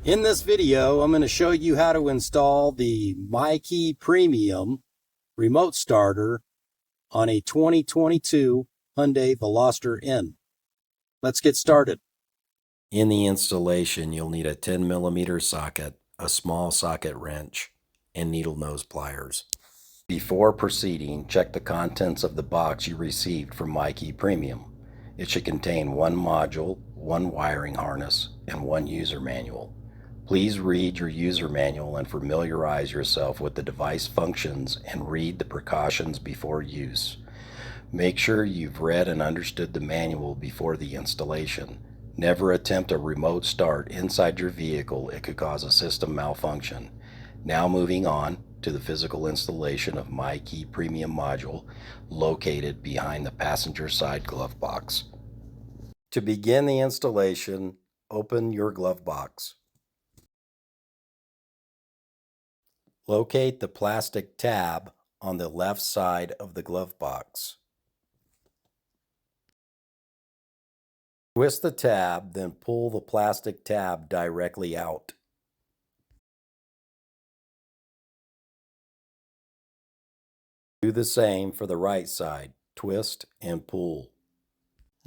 In this video, I'm going to show you how to install the Mykey Premium remote starter on a 2022 Hyundai Veloster N. Let's get started. In the installation, you'll need a 10mm socket, a small socket wrench, and needle nose pliers. Before proceeding, check the contents of the box you received from Mykey Premium. It should contain one module, one wiring harness, and one user manual. Please read your user manual and familiarize yourself with the device functions and read the precautions before use. Make sure you've read and understood the manual before the installation. Never attempt a remote start inside your vehicle. It could cause a system malfunction. Now moving on to the physical installation of Mykey Premium module located behind the passenger side glove box. To begin the installation, open your glove box. Locate the plastic tab on the left side of the glove box. Twist the tab, then pull the plastic tab directly out. Do the same for the right side. Twist and pull.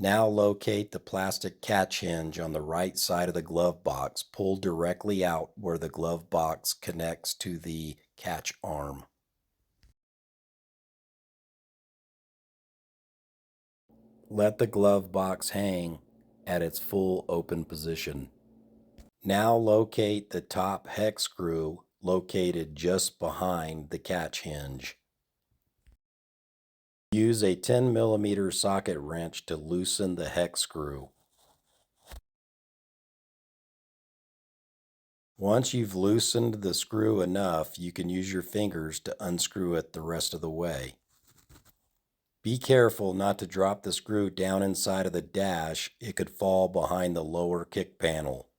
Now locate the plastic catch hinge on the right side of the glove box. Pull directly out where the glove box connects to the catch arm. Let the glove box hang at its full open position. Now locate the top hex screw located just behind the catch hinge. Use a 10mm socket wrench to loosen the hex screw. Once you've loosened the screw enough, you can use your fingers to unscrew it the rest of the way. Be careful not to drop the screw down inside of the dash. It could fall behind the lower kick panel.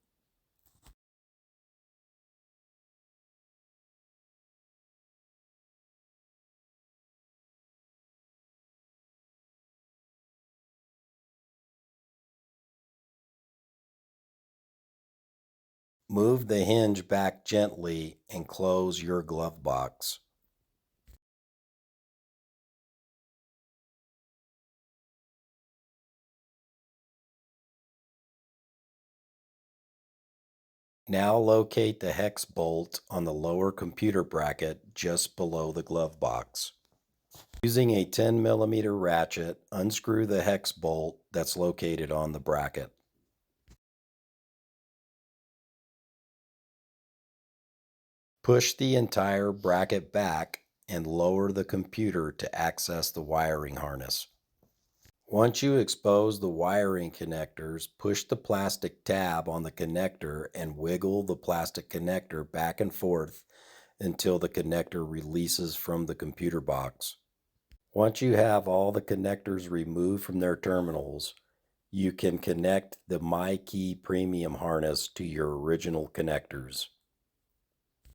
Move the hinge back gently and close your glove box. Now locate the hex bolt on the lower computer bracket just below the glove box. Using a 10mm ratchet, unscrew the hex bolt that's located on the bracket. Push the entire bracket back and lower the computer to access the wiring harness. Once you expose the wiring connectors, push the plastic tab on the connector and wiggle the plastic connector back and forth until the connector releases from the computer box. Once you have all the connectors removed from their terminals, you can connect the Mykey Premium harness to your original connectors.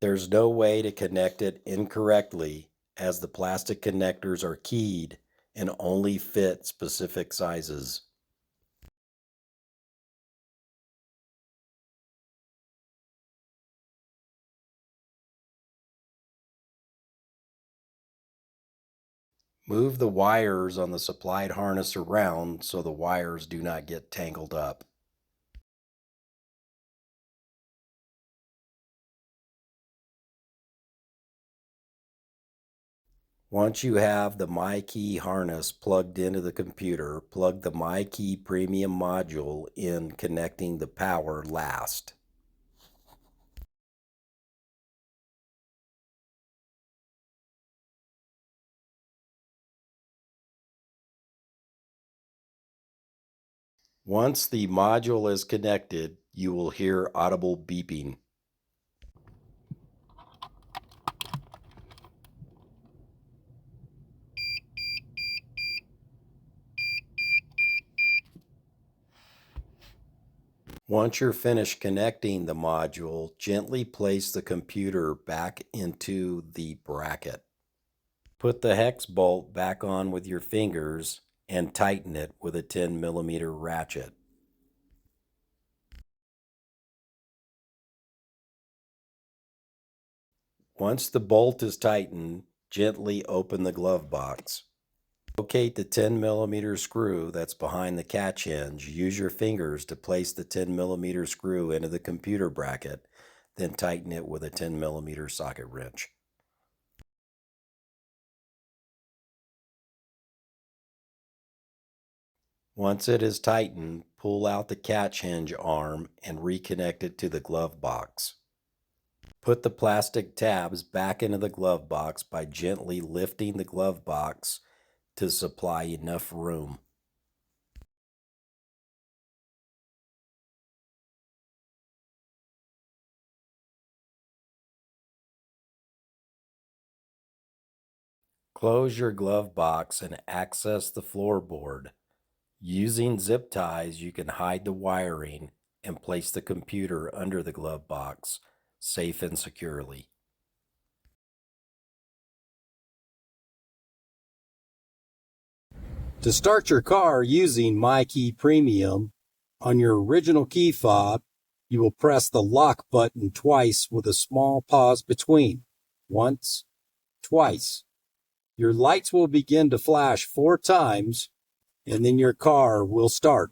There's no way to connect it incorrectly as the plastic connectors are keyed and only fit specific sizes. Move the wires on the supplied harness around so the wires do not get tangled up. Once you have the Mykey harness plugged into the computer, plug the Mykey Premium module in, connecting the power last. Once the module is connected, you will hear audible beeping. Once you're finished connecting the module, gently place the computer back into the bracket. Put the hex bolt back on with your fingers and tighten it with a 10mm ratchet. Once the bolt is tightened, gently open the glove box. Locate the 10mm screw that's behind the catch hinge. Use your fingers to place the 10mm screw into the computer bracket, then tighten it with a 10mm socket wrench. Once it is tightened, pull out the catch hinge arm and reconnect it to the glove box. Put the plastic tabs back into the glove box by gently lifting the glove box to supply enough room. Close your glove box and access the floorboard. Using zip ties, you can hide the wiring and place the computer under the glove box, safe and securely. To start your car using Mykey Premium, on your original key fob, you will press the lock button twice with a small pause between. Once, twice. Your lights will begin to flash 4 times, and then your car will start.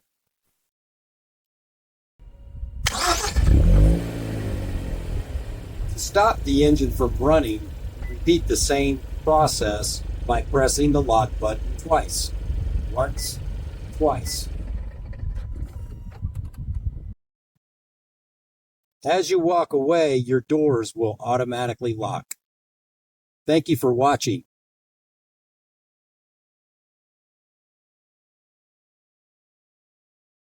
To stop the engine from running, repeat the same process by pressing the lock button twice. Once, twice. As you walk away, your doors will automatically lock. Thank you for watching.